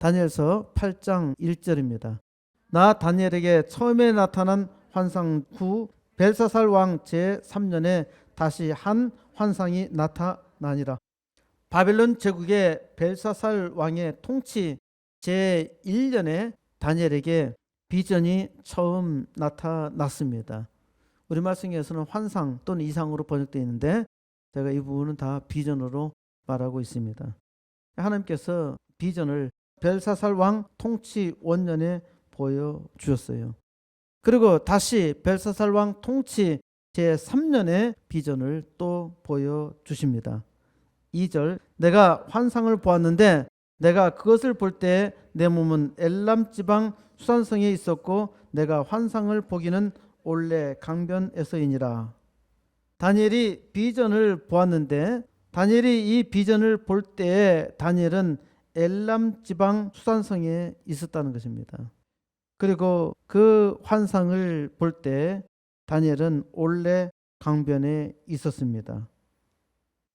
다니엘서 8장 1절입니다. 나 다니엘에게 처음에 나타난 환상 후 벨사살 왕 제3년에 다시 한 환상이 나타나니라. 바벨론 제국의 벨사살 왕의 통치 제1년에 다니엘에게 비전이 처음 나타났습니다. 우리말 성경에서는 환상 또는 이상으로 번역되어 있는데 제가 이 부분은 다 비전으로 말하고 있습니다. 하나님께서 비전을 벨사살 왕 통치 원년에 보여주셨어요. 그리고 다시 벨사살 왕 통치 제3년에 비전을 또 보여주십니다. 2절, 내가 환상을 보았는데 내가 그것을 볼 때 내 몸은 엘람 지방 수산성에 있었고 내가 환상을 보기는 올레 강변에서이니라. 다니엘이 비전을 보았는데 다니엘이 이 비전을 볼 때에 다니엘은 엘람 지방 수산성에 있었다는 것입니다. 그리고 그 환상을 볼 때 다니엘은 올레 강변에 있었습니다.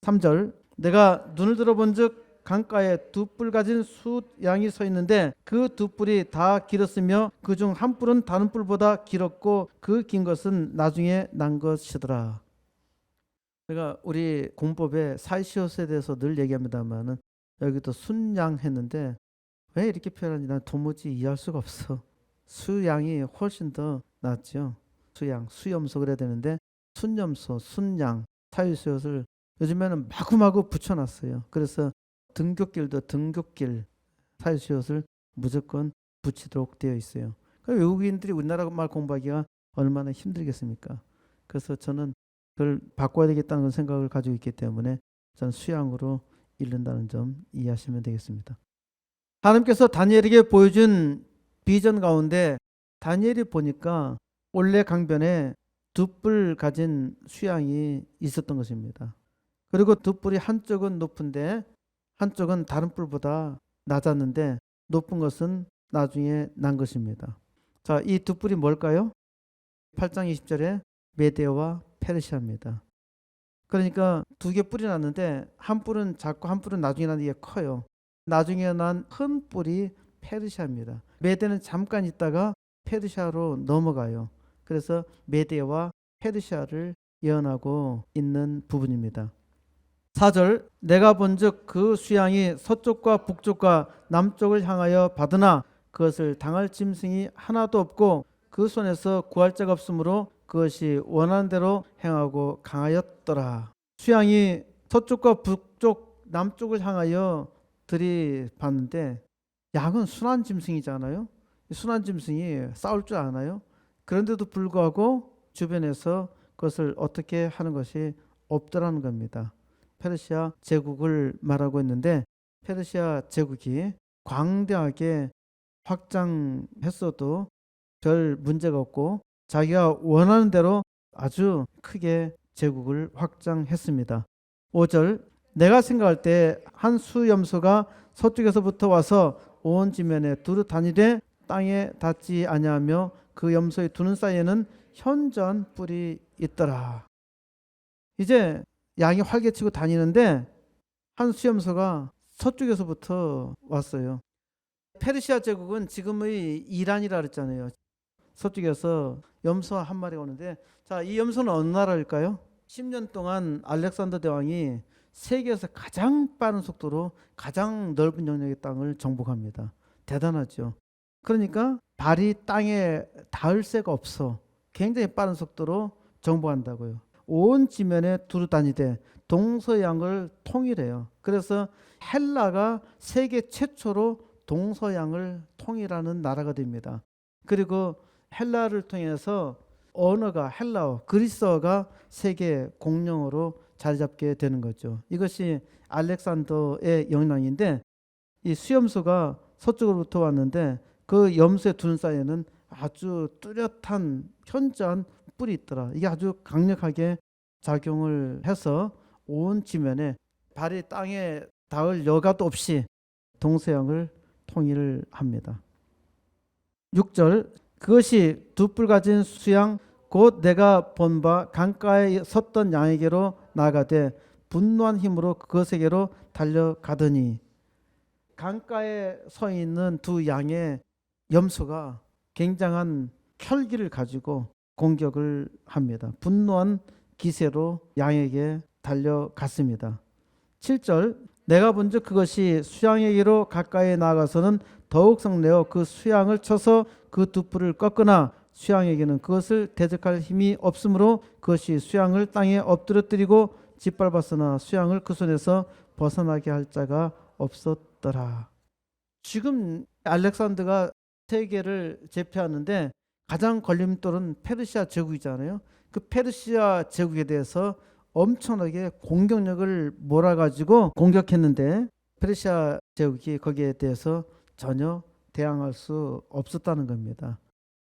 3절, 내가 눈을 들어본 즉 강가에 두 뿔 가진 숫양이 서 있는데 그 두 뿔이 다 길었으며 그 중 한 뿔은 다른 뿔보다 길었고 그 긴 것은 나중에 난 것이더라. 제가 우리 공법에 사이시옷에 대해서 늘 얘기합니다만은 여기도 순양 했는데 왜 이렇게 표현하는지 난 도무지 이해할 수가 없어. 수양이 훨씬 더 낫죠. 수양, 수염소 그래야 되는데 순염소, 순양, 사이시옷을 요즘에는 마구마구 붙여놨어요. 그래서 등굣길도 등굣길 사이시옷을 무조건 붙이도록 되어 있어요. 그럼 외국인들이 우리나라 말 공부하기가 얼마나 힘들겠습니까? 그래서 저는 그걸 바꿔야 되겠다는 생각을 가지고 있기 때문에 저는 수양으로 읽는다는 점 이해하시면 되겠습니다. 하나님께서 다니엘에게 보여준 비전 가운데 다니엘이 보니까 올레 강변에 두 뿔 가진 수양이 있었던 것입니다. 그리고 두 뿔이 한쪽은 높은데 한쪽은 다른 뿔보다 낮았는데 높은 것은 나중에 난 것입니다. 자, 이 두 뿔이 뭘까요? 8장 20절에 메데와 페르시아입니다. 그러니까 두 개 뿔이 났는데 한 뿔은 작고 한 뿔은 나중에 난 게 커요. 나중에 난 큰 뿔이 페르시아입니다. 메데는 잠깐 있다가 페르시아로 넘어가요. 그래서 메데와 페르시아를 예언하고 있는 부분입니다. 4절, 내가 본즉 그 수양이 서쪽과 북쪽과 남쪽을 향하여 받으나 그것을 당할 짐승이 하나도 없고 그 손에서 구할 자가 없으므로 그것이 원하는 대로 행하고 강하였더라. 수양이 서쪽과 북쪽, 남쪽을 향하여 들이받는데 양은 순한 짐승이잖아요. 순한 짐승이 싸울 줄 아나요? 그런데도 불구하고 주변에서 그것을 어떻게 하는 것이 없더라는 겁니다. 페르시아 제국을 말하고 있는데 페르시아 제국이 광대하게 확장했어도 별 문제가 없고 자기가 원하는 대로 아주 크게 제국을 확장했습니다. 5절, 내가 생각할 때 한 수염소가 서쪽에서부터 와서 온 지면에 두루 다니되 땅에 닿지 아니하며 그 염소의 두 눈 사이에는 현저한 뿔이 있더라. 이제 양이 활개치고 다니는데 한 수염소가 서쪽에서부터 왔어요. 페르시아 제국은 지금의 이란이라 그랬잖아요. 서쪽에서 염소 한 마리가 오는데 자, 이 염소는 어느 나라일까요? 10년 동안 알렉산더 대왕이 세계에서 가장 빠른 속도로 가장 넓은 영역의 땅을 정복합니다. 대단하죠. 그러니까 발이 땅에 닿을 새가 없어. 굉장히 빠른 속도로 정복한다고요. 온 지면에 두루 다니되 동서양을 통일해요. 그래서 헬라가 세계 최초로 동서양을 통일하는 나라가 됩니다. 그리고 헬라를 통해서 언어가 헬라어, 그리스어가 세계 공용어로 자리 잡게 되는 거죠. 이것이 알렉산더의 영향인데 이 수염소가 서쪽으로부터 왔는데 그 염소의 두 눈 사이에는 아주 뚜렷한 현저한 뿔이 있더라. 이게 아주 강력하게 작용을 해서 온 지면에 발이 땅에 닿을 여가도 없이 동서양을 통일합니다. 6절, 그것이 두 뿔 가진 수양 곧 내가 본 바 강가에 섰던 양에게로 나아가되 분노한 힘으로 그것에게로 달려가더니 강가에 서 있는 두 양의 염소가 굉장한 혈기를 가지고 공격을 합니다. 분노한 기세로 양에게 달려갔습니다. 7절 내가 본즉 그것이 수양에게로 가까이 나아가서는 더욱 성내어 그 수양을 쳐서 그 두 뿔을 꺾으나 수양에게는 그것을 대적할 힘이 없으므로 그것이 수양을 땅에 엎드러뜨리고 짓밟았으나 수양을 그 손에서 벗어나게 할 자가 없었더라. 지금 알렉산더가 세계를 제패하는데 가장 걸림돌은 페르시아 제국이잖아요. 그 페르시아 제국에 대해서 엄청나게 공격력을 몰아가지고 공격했는데 페르시아 제국이 거기에 대해서 전혀 대항할 수 없었다는 겁니다.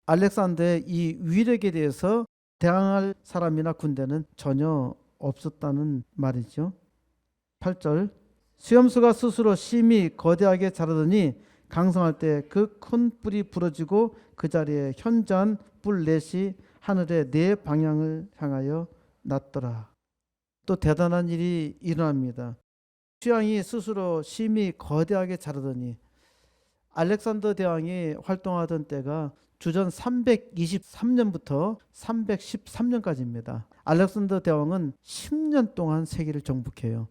알렉산더의 이 위력에 대해서 대항할 사람이나 군대는 전혀 없었다는 말이죠. 8절 수염수가 스스로 심히 거대하게 자라더니 강성할 때 그 큰 뿔이 부러지고 그 자리에 현저한 뿔 넷이 하늘의 네 방향을 향하여 났더라. 또 대단한 일이 일어납니다. 수양이 스스로 심히 거대하게 자라더니 알렉산더 대왕이 활동하던 때가 주전 323년부터 313년까지입니다. 알렉산더 대왕은 10년 동안 세계를 정복해요.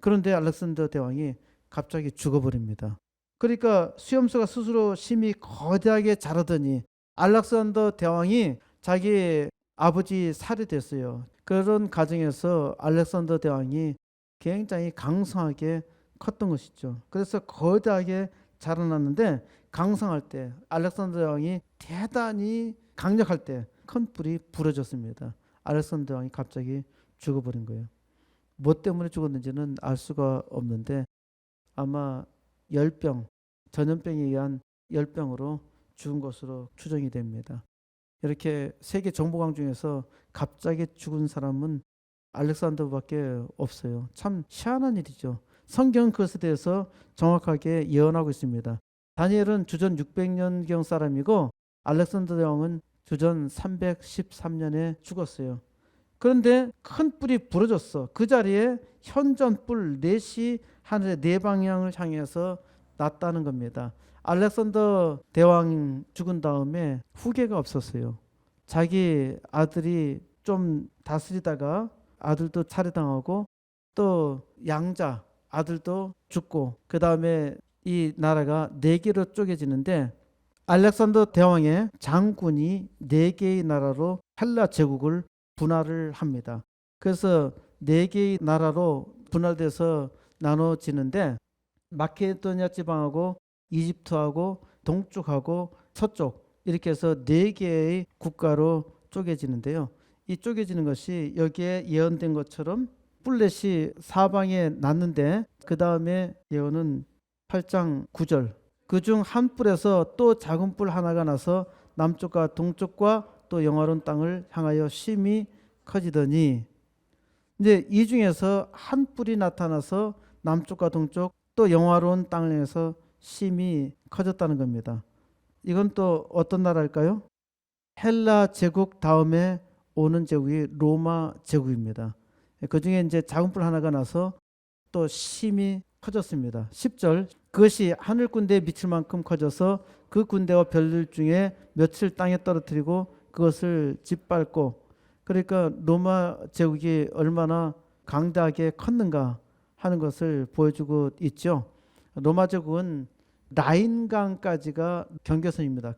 그런데 알렉산더 대왕이 갑자기 죽어버립니다. 그러니까 수염수가 스스로 심히 거대하게 자라더니 알렉산더 대왕이 자기 아버지 살해됐어요. 그런 과정에서 알렉산더 대왕이 굉장히 강성하게 컸던 것이죠. 그래서 거대하게 자라났는데 강성할 때 알렉산더 대왕이 대단히 강력할 때 큰 뿔이 부러졌습니다. 알렉산더 대왕이 갑자기 죽어버린 거예요. 뭐 때문에 죽었는지는 알 수가 없는데 아마 열병, 전염병에 의한 열병으로 죽은 것으로 추정이 됩니다. 이렇게 세계 정보강 중에서 갑자기 죽은 사람은 알렉산더밖에 없어요. 참 희한한 일이죠. 성경은 그것에 대해서 정확하게 예언하고 있습니다. 다니엘은 주전 600년경 사람이고 알렉산더 대왕은 주전 313년에 죽었어요. 그런데 큰 뿔이 부러졌어. 그 자리에 현전 뿔 넷이 하늘의 네 방향을 향해서 났다는 겁니다. 알렉산더 대왕 죽은 다음에 후계가 없었어요. 자기 아들이 좀 다스리다가 아들도 살해당하고 또 양자 아들도 죽고 그 다음에 이 나라가 네 개로 쪼개지는데 알렉산더 대왕의 장군이 네 개의 나라로 헬라 제국을 분할을 합니다. 그래서 네 개의 나라로 분할돼서 나눠지는데 마케도니아 지방하고 이집트하고 동쪽하고 서쪽 이렇게 해서 네 개의 국가로 쪼개지는데요. 이 쪼개지는 것이 여기에 예언된 것처럼 뿔렛이 사방에 났는데 그 다음에 예언은 8장 9절 그중 한 뿔에서 또 작은 뿔 하나가 나서 남쪽과 동쪽과 또 영화로운 땅을 향하여 심히 커지더니 이제 이 중에서 한 뿔이 나타나서 남쪽과 동쪽 또 영화로운 땅을 향해서 심히 커졌다는 겁니다. 이건 또 어떤 나라일까요? 헬라 제국 다음에 오는 제국이 로마 제국입니다. 그 중에 이제 작은 뿔 하나가 나서 또 심히 커졌습니다. 10절 그것이 하늘 군대에 미칠 만큼 커져서 그 군대와 별들 중에 며칠 땅에 떨어뜨리고 그것을 짓밟고 그러니까 로마 제국이 얼마나 강대하게 컸는가 하는 것을 보여주고 있죠. 로마 제국은 라인강까지가 경계선입니다.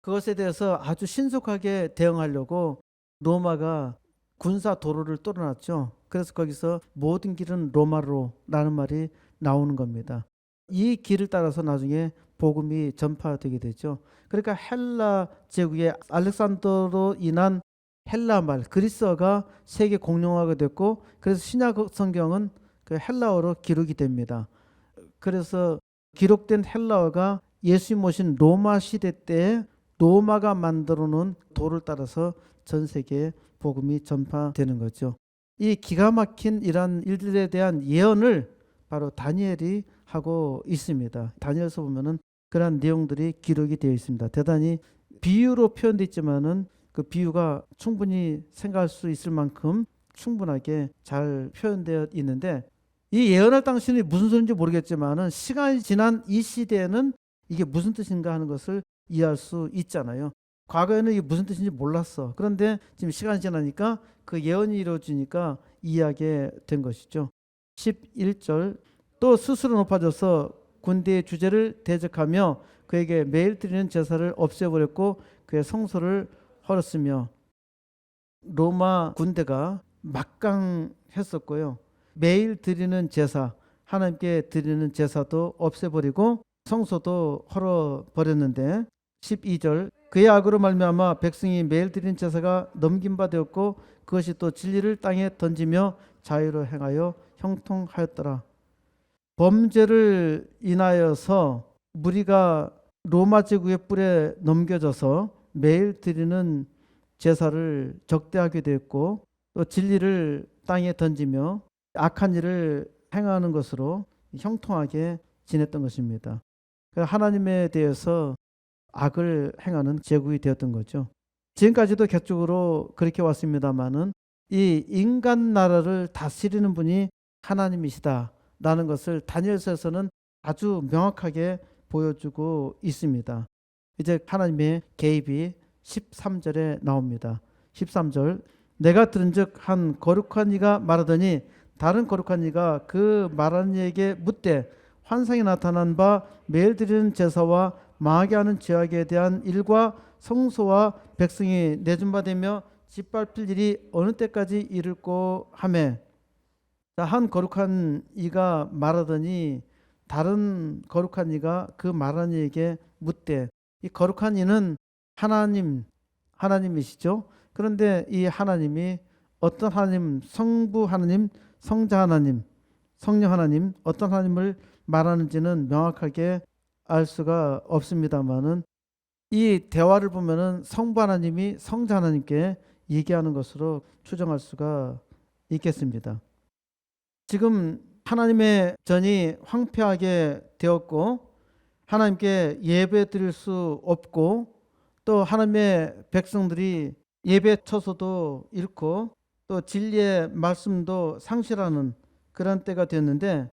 그것에 대해서 아주 신속하게 대응하려고 로마가 군사 도로를 뚫어놨죠. 그래서 거기서 모든 길은 로마로라는 말이 나오는 겁니다. 이 길을 따라서 나중에 복음이 전파되게 되죠. 그러니까 헬라 제국의 알렉산더로 인한 헬라 말 그리스어가 세계 공용어가 됐고 그래서 신약 성경은 그 헬라어로 기록이 됩니다. 그래서 기록된 헬라어가 예수님 오신 로마 시대 때 로마가 만들어 놓은 도를 따라서 전 세계에 복음이 전파되는 거죠. 이 기가 막힌 이런 일들에 대한 예언을 바로 다니엘이 하고 있습니다. 다니엘서 보면은 그런 내용들이 기록이 되어 있습니다. 대단히 비유로 표현되어 있지만은 그 비유가 충분히 생각할 수 있을 만큼 충분하게 잘 표현되어 있는데 이 예언할 당시는 무슨 소리인지 모르겠지만은 시간이 지난 이 시대에는 이게 무슨 뜻인가 하는 것을 이해할 수 있잖아요. 과거에는 이게 무슨 뜻인지 몰랐어. 그런데 지금 시간이 지나니까 그 예언이 이루어지니까 이해하게 된 것이죠. 11절 또 스스로 높아져서 군대의 주제를 대적하며 그에게 매일 드리는 제사를 없애버렸고 그의 성소를 헐었으며 로마 군대가 막강했었고요. 매일 드리는 제사, 하나님께 드리는 제사도 없애버리고 성소도 헐어버렸는데 12절 그의 악으로 말미암아 백성이 매일 드리는 제사가 넘긴 바 되었고 그것이 또 진리를 땅에 던지며 자유로 행하여 형통하였더라. 범죄를 인하여서 무리가 로마 제국의 뿔에 넘겨져서 매일 드리는 제사를 적대하게 되었고 또 진리를 땅에 던지며 악한 일을 행하는 것으로 형통하게 지냈던 것입니다. 하나님에 대해서 악을 행하는 제국이 되었던 거죠. 지금까지도 객적으로 그렇게 왔습니다마는 이 인간 나라를 다스리는 분이 하나님이시다라는 것을 다니엘서에서는 아주 명확하게 보여주고 있습니다. 이제 하나님의 개입이 13절에 나옵니다. 13절 내가 들은즉 한 거룩한 이가 말하더니 다른 거룩한 이가 그 말하는 이에게 묻되 환상이 나타난 바 매일 드리는 제사와 망하게 하는 죄악에 대한 일과 성소와 백성이 내준 바 되며 짓밟힐 일이 어느 때까지 이를꼬 하매 한 거룩한 이가 말하더니 다른 거룩한 이가 그 말하는 이에게 묻되 이 거룩한 이는 하나님이시죠. 그런데 이 하나님이 어떤 하나님, 성부 하나님, 성자 하나님, 성령 하나님, 어떤 하나님을 말하는지는 명확하게 알 수가 없습니다만은 이 대화를 보면은 성부 하나님이 성자 하나님께 얘기하는 것으로 추정할 수가 있겠습니다. 지금 하나님의 전이 황폐하게 되었고 하나님께 예배 드릴 수 없고 또 하나님의 백성들이 예배 처소도 잃고 또 진리의 말씀도 상실하는 그런 때가 됐는데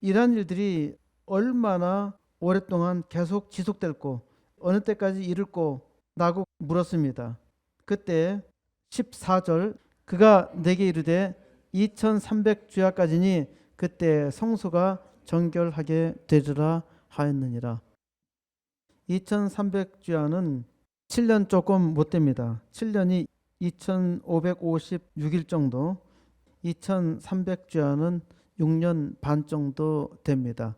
이러한 일들이 얼마나 오랫동안 계속 지속될고 어느 때까지 이를꼬 라고 물었습니다. 그때 14절 그가 내게 이르되 2300주야까지니 그때 성소가 정결하게 되리라 하였느니라. 2300주야는 7년 조금 못 됩니다. 7년이 2556일 정도, 2300주야는 6년 반 정도 됩니다.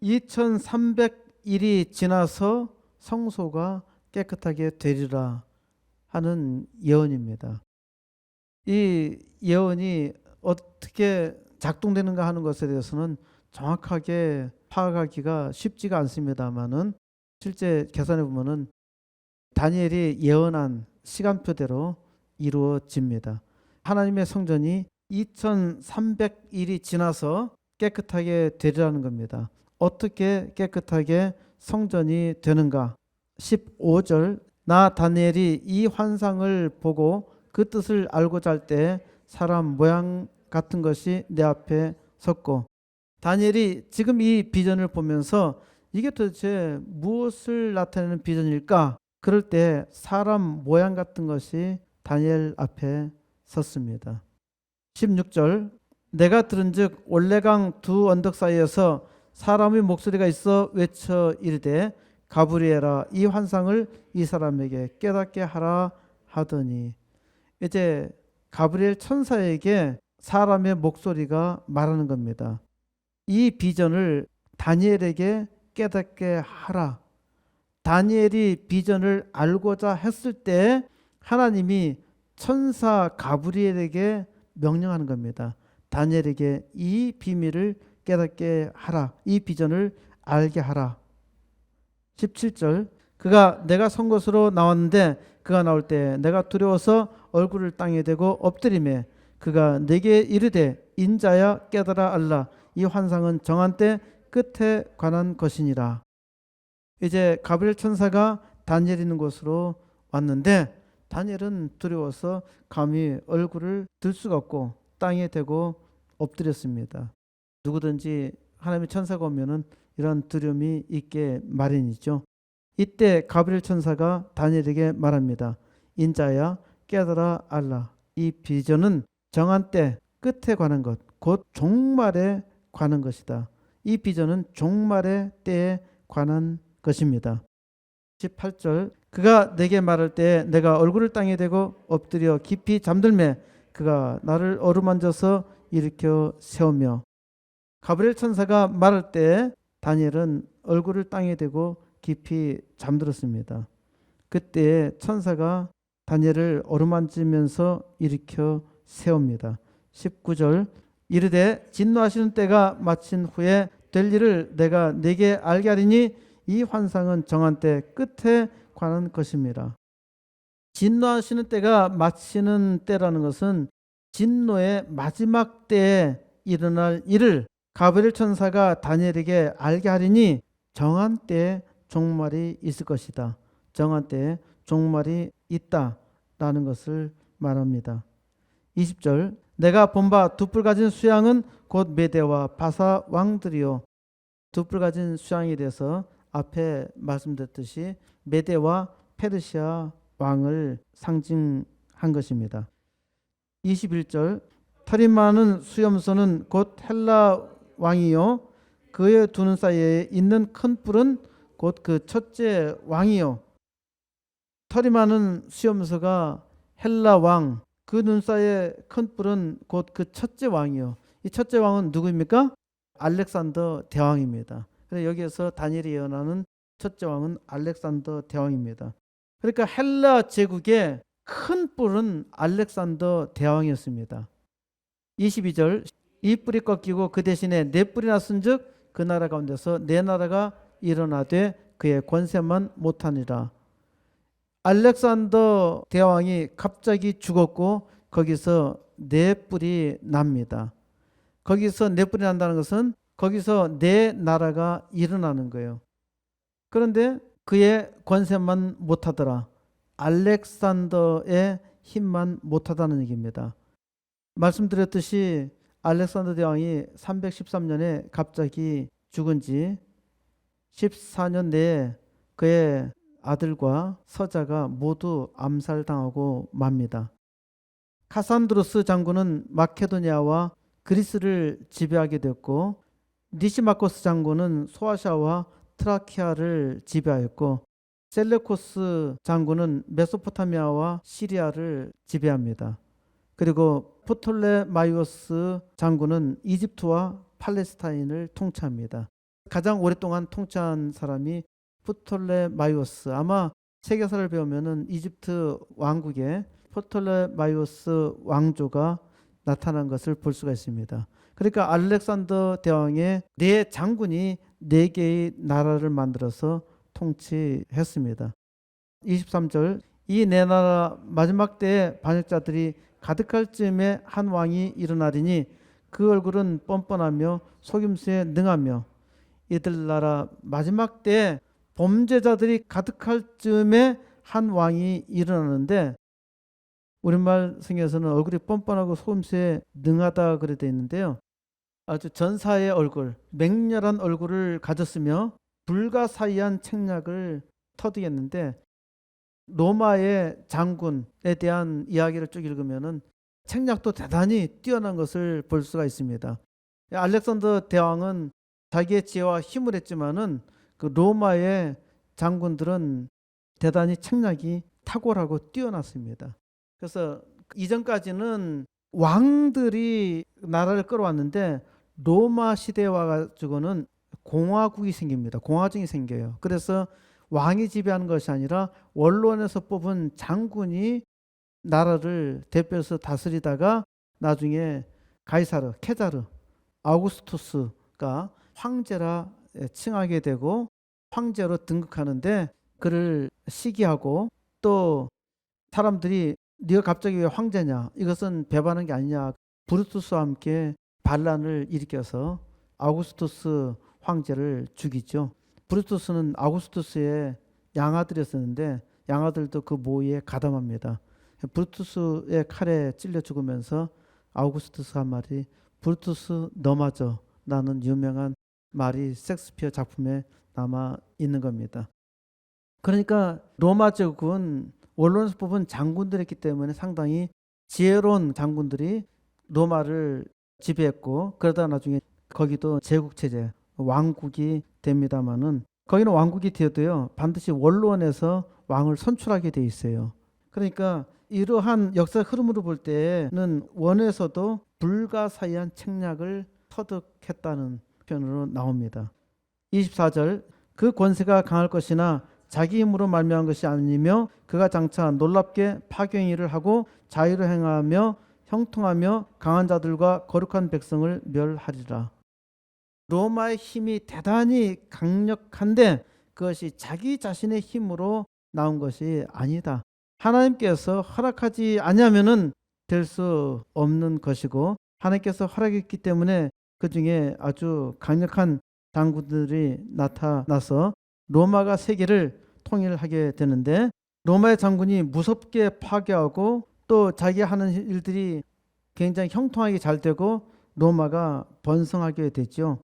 2300일이 지나서 성소가 깨끗하게 되리라 하는 예언입니다. 이 예언이 어떻게 작동되는가 하는 것에 대해서는 정확하게 파악하기가 쉽지가 않습니다만은 실제 계산해 보면은 다니엘이 예언한 시간표대로 이루어집니다. 하나님의 성전이 2300일이 지나서 깨끗하게 되리라는 겁니다. 어떻게 깨끗하게 성전이 되는가? 15절 나 다니엘이 이 환상을 보고 그 뜻을 알고자 할 때 사람 모양 같은 것이 내 앞에 섰고 다니엘이 지금 이 비전을 보면서 이게 도대체 무엇을 나타내는 비전일까? 그럴 때 사람 모양 같은 것이 다니엘 앞에 섰습니다. 16절 내가 들은즉 올레강 두 언덕 사이에서 사람의 목소리가 있어 외쳐 이르되 가브리엘아 이 환상을 이 사람에게 깨닫게 하라 하더니 이제 가브리엘 천사에게 사람의 목소리가 말하는 겁니다. 이 비전을 다니엘에게 깨닫게 하라. 다니엘이 비전을 알고자 했을 때 하나님이 천사 가브리엘에게 명령하는 겁니다. 다니엘에게 이 비밀을 깨닫게 하라. 이 비전을 알게 하라. 17절 그가 내가 선 곳으로 나왔는데 그가 나올 때 내가 두려워서 얼굴을 땅에 대고 엎드리매 그가 내게 이르되 인자야 깨달아 알라 이 환상은 정한 때 끝에 관한 것이니라. 이제 가브리엘 천사가 다니엘 있는 곳으로 왔는데 다니엘은 두려워서 감히 얼굴을 들 수가 없고 땅에 대고 엎드렸습니다. 누구든지 하나님의 천사가 오면은 이런 두려움이 있게 마련이죠. 이때 가브리엘 천사가 다니엘에게 말합니다. 인자야 깨달아 알라. 이 비전은 정한 때 끝에 관한 것, 곧 종말에 관한 것이다. 이 비전은 종말의 때에 관한 것입니다. 18절 그가 내게 말할 때 내가 얼굴을 땅에 대고 엎드려 깊이 잠들매 그가 나를 어루만져서 일으켜 세우며 가브리엘 천사가 말할 때 다니엘은 얼굴을 땅에 대고 깊이 잠들었습니다. 그때 천사가 다니엘을 어루만지면서 일으켜 세웁니다. 19절 이르되 진노하시는 때가 마친 후에 될 일을 내가 네게 알게 하리니 이 환상은 정한 때 끝에 관한 것입니다. 진노하시는 때가 마치는 때라는 것은 진노의 마지막 때에 일어날 일을 가브리엘 천사가 다니엘에게 알게 하리니 정한 때에 종말이 있을 것이다. 정한 때에 종말이 있다라는 것을 말합니다. 20절 내가 본 바 두 뿔 가진 수양은 곧 메대와 바사 왕들이요. 두 뿔 가진 수양에 대해서 앞에 말씀드렸듯이 메대와 페르시아 왕을 상징한 것입니다. 21절 털이 많은 수염소는 곧 헬라 왕이요 그의 두 눈 사이에 있는 큰 뿔은 곧 그 첫째 왕이요. 털이 많은 수염소가 헬라 왕, 그 눈 사이에 큰 뿔은 곧 그 첫째 왕이요. 이 첫째 왕은 누구입니까? 알렉산더 대왕입니다. 그래서 여기에서 다니엘이 예언하는 첫째 왕은 알렉산더 대왕입니다. 그러니까 헬라 제국의 큰 뿔은 알렉산더 대왕이었습니다. 22절 이 뿔이 꺾이고 그 대신에 네 뿔이 났은즉 그 나라 가운데서 네 나라가 일어나되 그의 권세만 못하니라. 알렉산더 대왕이 갑자기 죽었고 거기서 네 뿔이 납니다. 거기서 네 뿔이 난다는 것은 거기서 네 나라가 일어나는 거예요. 그런데 그의 권세만 못하더라. 알렉산더의 힘만 못하다는 얘기입니다. 말씀드렸듯이 알렉산더 대왕이 313년에 갑자기 죽은 지 14년 내에 그의 아들과 서자가 모두 암살당하고 맙니다. 카산드로스 장군은 마케도니아와 그리스를 지배하게 됐고 니시마코스 장군은 소아시아와 트라키아를 지배하였고 셀레코스 장군은 메소포타미아와 시리아를 지배합니다. 그리고 프톨레마이오스 장군은 이집트와 팔레스타인을 통치합니다. 가장 오랫동안 통치한 사람이 프톨레마이오스. 아마 세계사를 배우면은 이집트 왕국에 프톨레마이오스 왕조가 나타난 것을 볼 수가 있습니다. 그러니까 알렉산더 대왕의 네 장군이 네 개의 나라를 만들어서 통치했습니다. 23절 이 네 나라 마지막 때에 반역자들이 가득할 즈음에 한 왕이 일어나리니 그 얼굴은 뻔뻔하며 속임수에 능하며 이들 나라 마지막 때에 범죄자들이 가득할 즈음에 한 왕이 일어나는데 우리말 성경에서는 얼굴이 뻔뻔하고 속임수에 능하다 그래 되어 있는데요. 아주 전사의 얼굴, 맹렬한 얼굴을 가졌으며 불가사의한 책략을 터득했는데 로마의 장군에 대한 이야기를 쭉 읽으면은 책략도 대단히 뛰어난 것을 볼 수가 있습니다. 알렉산더 대왕은 자기의 지혜와 힘을 했지만은 그 로마의 장군들은 대단히 책략이 탁월하고 뛰어났습니다. 그래서 이전까지는 왕들이 나라를 끌어왔는데 로마 시대에 와가지고는 공화국이 생깁니다. 공화정이 생겨요. 그래서 왕이 지배하는 것이 아니라 원로원에서 뽑은 장군이 나라를 대표해서 다스리다가 나중에 가이사르, 케자르, 아우구스투스가 황제라 칭하게 되고 황제로 등극하는데 그를 시기하고 또 사람들이 네가 갑자기 왜 황제냐? 이것은 배반한 게 아니냐? 브루투스와 함께 반란을 일으켜서 아우구스투스 황제를 죽이죠. 브루투스는 아우구스투스의 양아들이었었는데 양아들도 그 모의에 가담합니다. 브루투스의 칼에 찔려 죽으면서 아우구스투스 한 말이 브루투스 너마저 라는 유명한 말이 셰익스피어 작품에 남아 있는 겁니다. 그러니까 로마 제국은 원로에서 뽑은 장군들이었기 때문에 상당히 지혜로운 장군들이 로마를 지배했고, 그러다 나중에 거기도 제국체제, 왕국이 됩니다마는, 거기는 왕국이 되어도요 반드시 원로원에서 왕을 선출하게 돼 있어요. 그러니까 이러한 역사 흐름으로 볼 때는 원에서도 불가사의한 책략을 터득했다는 표현으로 나옵니다. 24절, 그 권세가 강할 것이나 자기 힘으로 말미암은 것이 아니며 그가 장차 놀랍게 파경일을 하고 자유로 행하며 형통하며 강한 자들과 거룩한 백성을 멸하리라. 로마의 힘이 대단히 강력한데 그것이 자기 자신의 힘으로 나온 것이 아니다. 하나님께서 허락하지 않으면은 될 수 없는 것이고, 하나님께서 허락했기 때문에 그 중에 아주 강력한 장군들이 나타나서 로마가 세계를 통일하게 되는데, 로마의 장군이 무섭게 파괴하고 또 자기 하는 일들이 굉장히 형통하게 잘 되고 로마가 번성하게 되죠.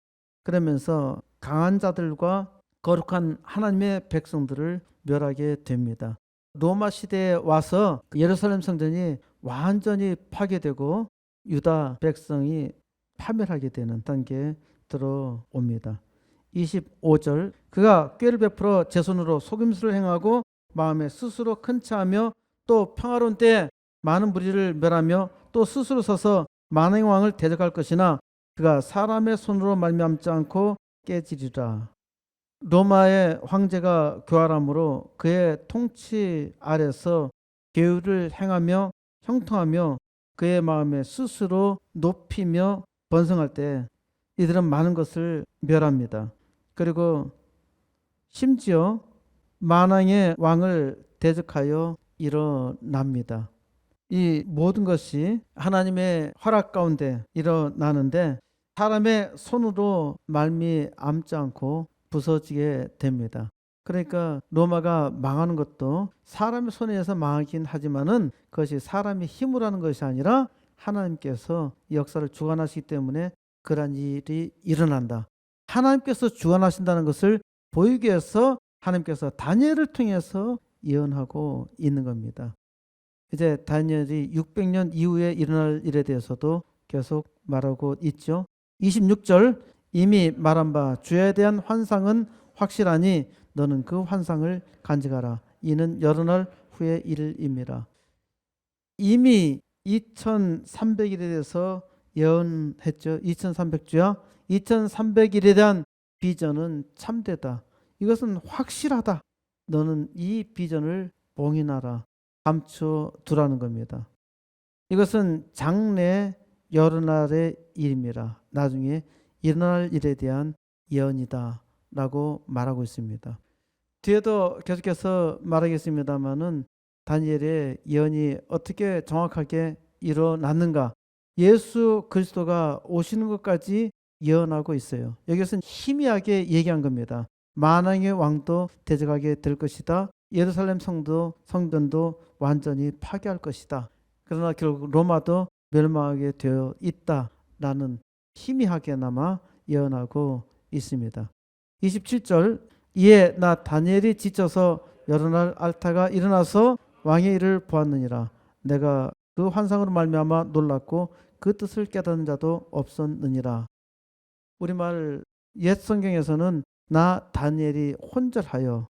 그러면서 강한 자들과 거룩한 하나님의 백성들을 멸하게 됩니다. 로마 시대에 와서 예루살렘 성전이 완전히 파괴되고 유다 백성이 파멸하게 되는 단계에 들어옵니다. 25절, 그가 꾀를 베풀어 제 손으로 속임수를 행하고 마음에 스스로 큰 차하며 또 평화로운 때에 많은 무리를 멸하며 또 스스로 서서 만왕의 왕을 대적할 것이나 그가 사람의 손으로 말미암지 않고 깨지리라. 로마의 황제가 교활함으로 그의 통치 아래서 계율을 행하며 형통하며 그의 마음에 스스로 높이며 번성할 때 이들은 많은 것을 멸합니다. 그리고 심지어 만왕의 왕을 대적하여 일어납니다. 이 모든 것이 하나님의 허락 가운데 일어나는데 사람의 손으로 말미암지 않고 부서지게 됩니다. 그러니까 로마가 망하는 것도 사람의 손에 의해서 망하긴 하지만은 그것이 사람의 힘으로 하는 것이 아니라 하나님께서 역사를 주관하시기 때문에 그러한 일이 일어난다. 하나님께서 주관하신다는 것을 보이기 위해서 하나님께서 다니엘을 통해서 예언하고 있는 겁니다. 이제 다니엘이 600년 이후에 일어날 일에 대해서도 계속 말하고 있죠. 26절, 이미 말한 바 주에 대한 환상은 확실하니 너는 그 환상을 간직하라. 이는 여러 날 후의 일임이라. 이미 2300일에 대해서 예언했죠. 2300주야. 2300일에 대한 비전은 참되다. 이것은 확실하다. 너는 이 비전을 봉인하라. 감춰 두라는 겁니다. 이것은 장래 여러 날의 일입니다. 나중에 일어날 일에 대한 예언이다 라고 말하고 있습니다. 뒤에도 계속해서 말하겠습니다마는 다니엘의 예언이 어떻게 정확하게 일어났는가, 예수 그리스도가 오시는 것까지 예언하고 있어요. 여기서는 희미하게 얘기한 겁니다. 만왕의 왕도 대적하게 될 것이다. 예루살렘 성전도 완전히 파괴할 것이다. 그러나 결국 로마도 멸망하게 되어 있다라는 희미하게나마 예언하고 있습니다. 27절, 이에 나 다니엘이 지쳐서 여러 날 앓다가 일어나서 왕의 일을 보았느니라. 내가 그 환상으로 말미암아 놀랐고 그 뜻을 깨닫는 자도 없었느니라. 우리말 옛 성경에서는 나 다니엘이 혼절하여,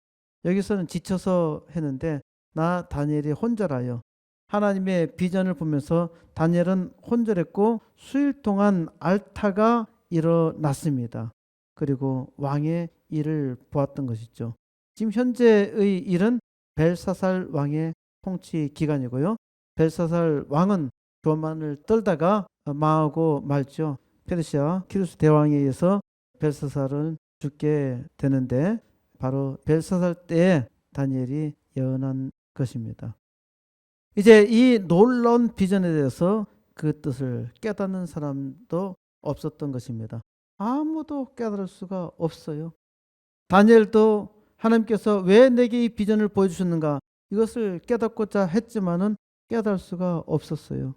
여기서는 지쳐서 했는데 나 다니엘이 혼절하여, 하나님의 비전을 보면서 다니엘은 혼절했고 수일 동안 앓다가 일어났습니다. 그리고 왕의 일을 보았던 것이죠. 지금 현재의 일은 벨사살 왕의 통치 기간이고요. 벨사살 왕은 교만을 떨다가 망하고 말죠. 페르시아 키루스 대왕에 의해서 벨사살은 죽게 되는데 바로 벨사살 때에 다니엘이 예언한 것입니다. 이제 이 놀라운 비전에 대해서 그 뜻을 깨닫는 사람도 없었던 것입니다. 아무도 깨달을 수가 없어요. 다니엘도 하나님께서 왜 내게 이 비전을 보여주셨는가, 이것을 깨닫고자 했지만은 깨달을 수가 없었어요.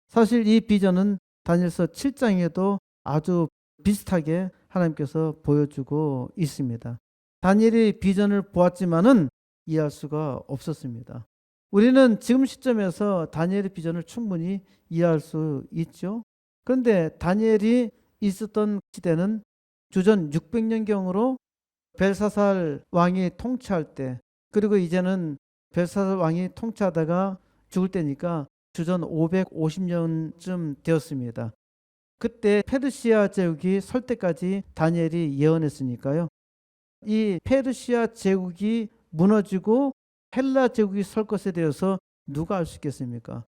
사실 이 비전은 다니엘서 7장에도 아주 비슷하게 하나님께서 보여주고 있습니다. 다니엘이 비전을 보았지만은 이해할 수가 없었습니다. 우리는 지금 시점에서 다니엘의 비전을 충분히 이해할 수 있죠. 그런데 다니엘이 있었던 시대는 주전 600년경으로 벨사살 왕이 통치할 때, 그리고 이제는 벨사살 왕이 통치하다가 죽을 때니까 주전 550년쯤 되었습니다. 그때 페르시아 제국이 설 때까지 다니엘이 예언했으니까요. 이 페르시아 제국이 무너지고 헬라 제국이 설 것에 대해서 누가 알 수 있겠습니까?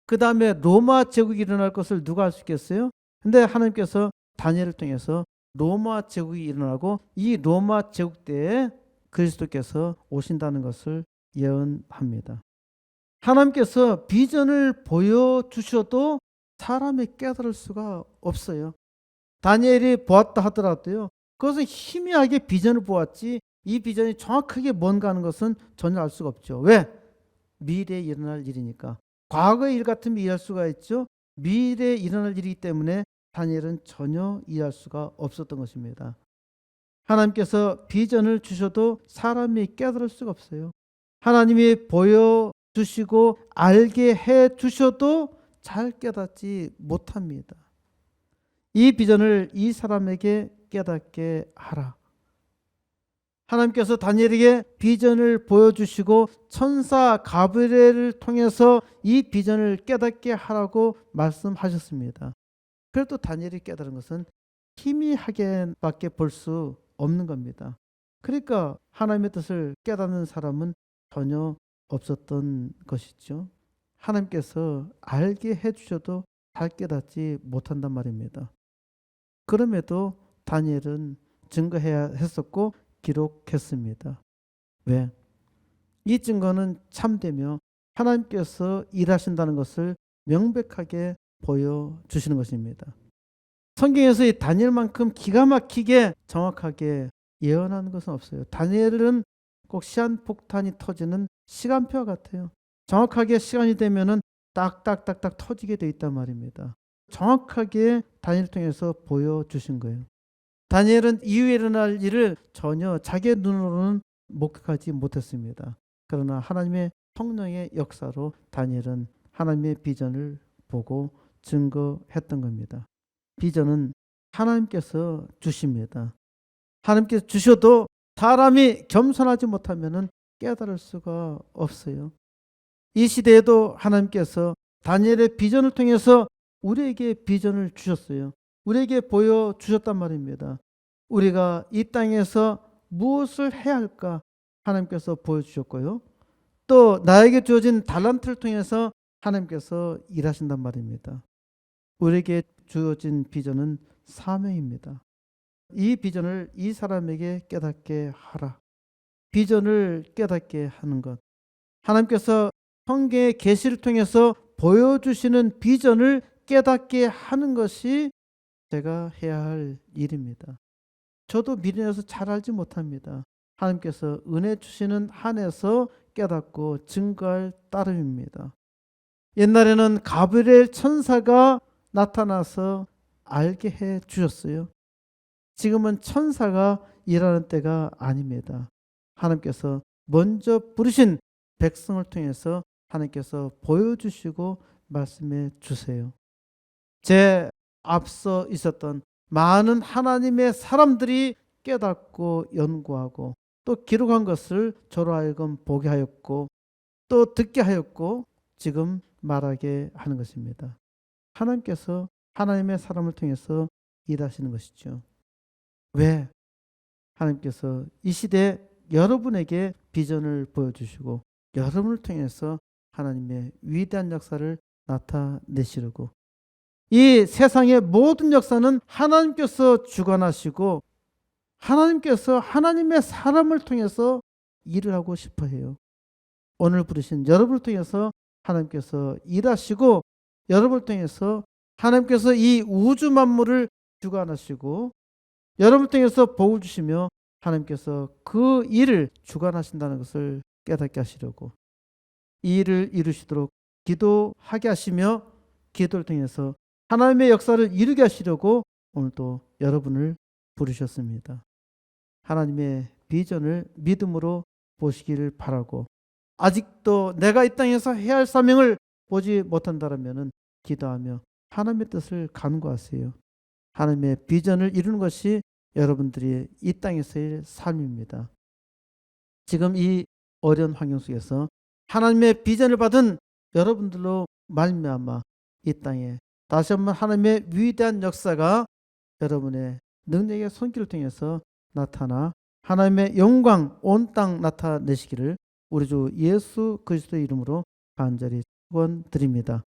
그 다음에 로마 제국이 일어날 것을 누가 알 수 있겠어요? 근데 하나님께서 다니엘을 통해서 로마 제국이 일어나고 이 로마 제국 때에 그리스도께서 오신다는 것을 예언합니다. 하나님께서 비전을 보여주셔도 사람이 깨달을 수가 없어요. 다니엘이 보았다 하더라도요, 그것은 희미하게 비전을 보았지 이 비전이 정확하게 뭔가 하는 것은 전혀 알 수가 없죠. 왜? 미래에 일어날 일이니까. 과거의 일 같으면 이해할 수가 있죠. 미래에 일어날 일이기 때문에 다니엘은 전혀 이해할 수가 없었던 것입니다. 하나님께서 비전을 주셔도 사람이 깨달을 수가 없어요. 하나님이 보여주시고 알게 해주셔도 잘 깨닫지 못합니다. 이 비전을 이 사람에게 깨닫게 하라. 하나님께서 다니엘에게 비전을 보여주시고 천사 가브리엘을 통해서 이 비전을 깨닫게 하라고 말씀하셨습니다. 그래도 다니엘이 깨달은 것은 희미하게밖에 볼 수 없는 겁니다. 그러니까 하나님의 뜻을 깨닫는 사람은 전혀 없었던 것이죠. 하나님께서 알게 해주셔도 잘 깨닫지 못한단 말입니다. 그럼에도 다니엘은 증거해야 했었고 기록했습니다. 왜? 이 증거는 참되며 하나님께서 일하신다는 것을 명백하게 보여주시는 것입니다. 성경에서 이 다니엘만큼 기가 막히게 정확하게 예언하는 것은 없어요. 다니엘은 꼭 시한폭탄이 터지는 시간표와 같아요. 정확하게 시간이 되면은 딱딱딱딱 터지게 돼 있단 말입니다. 정확하게 다니엘을 통해서 보여주신 거예요. 다니엘은 이후에 일어날 일을 전혀 자기의 눈으로는 목격하지 못했습니다. 그러나 하나님의 성령의 역사로 다니엘은 하나님의 비전을 보고 증거했던 겁니다. 비전은 하나님께서 주십니다. 하나님께서 주셔도 사람이 겸손하지 못하면 깨달을 수가 없어요. 이 시대에도 하나님께서 다니엘의 비전을 통해서 우리에게 비전을 주셨어요. 우리에게 보여주셨단 말입니다. 우리가 이 땅에서 무엇을 해야 할까 하나님께서 보여주셨고요. 또 나에게 주어진 달란트를 통해서 하나님께서 일하신단 말입니다. 우리에게 주어진 비전은 사명입니다. 이 비전을 이 사람에게 깨닫게 하라. 비전을 깨닫게 하는 것. 하나님께서 성경의 계시를 통해서 보여주시는 비전을 깨닫게 하는 것이 제가 해야 할 일입니다. 저도 미련해서 잘 알지 못합니다. 하나님께서 은혜 주시는 한에서 깨닫고 증거할 따름입니다. 옛날에는 가브리엘 천사가 나타나서 알게 해 주셨어요. 지금은 천사가 일하는 때가 아닙니다. 하나님께서 먼저 부르신 백성을 통해서 하나님께서 보여주시고 말씀해 주세요. 제 앞서 있었던 많은 하나님의 사람들이 깨닫고 연구하고 또 기록한 것을 저로 하여금 보게 하였고 또 듣게 하였고 지금 말하게 하는 것입니다. 하나님께서 하나님의 사람을 통해서 일하시는 것이죠. 왜? 하나님께서 이 시대에 여러분에게 비전을 보여주시고 여러분을 통해서 하나님의 위대한 역사를 나타내시려고. 이 세상의 모든 역사는 하나님께서 주관하시고 하나님께서 하나님의 사람을 통해서 일을 하고 싶어 해요. 오늘 부르신 여러분을 통해서 하나님께서 일하시고 여러분을 통해서 하나님께서 이 우주 만물을 주관하시고 여러분을 통해서 복을 주시며 하나님께서 그 일을 주관하신다는 것을 깨닫게 하시려고 이 일을 이루시도록 기도하게 하시며 기도를 통해서 하나님의 역사를 이루게 하시려고 오늘도 여러분을 부르셨습니다. 하나님의 비전을 믿음으로 보시기를 바라고, 아직도 내가 이 땅에서 해야 할 사명을 보지 못한다면 기도하며 하나님의 뜻을 간구하세요. 하나님의 비전을 이루는 것이 여러분들이 이 땅에서의 삶입니다. 지금 이 어려운 환경 속에서 하나님의 비전을 받은 여러분들로 말미암아 이 땅에 다시 한번 하나님의 위대한 역사가 여러분의 능력의 손길을 통해서 나타나 하나님의 영광 온 땅 나타내시기를 우리 주 예수 그리스도의 이름으로 간절히 축원드립니다.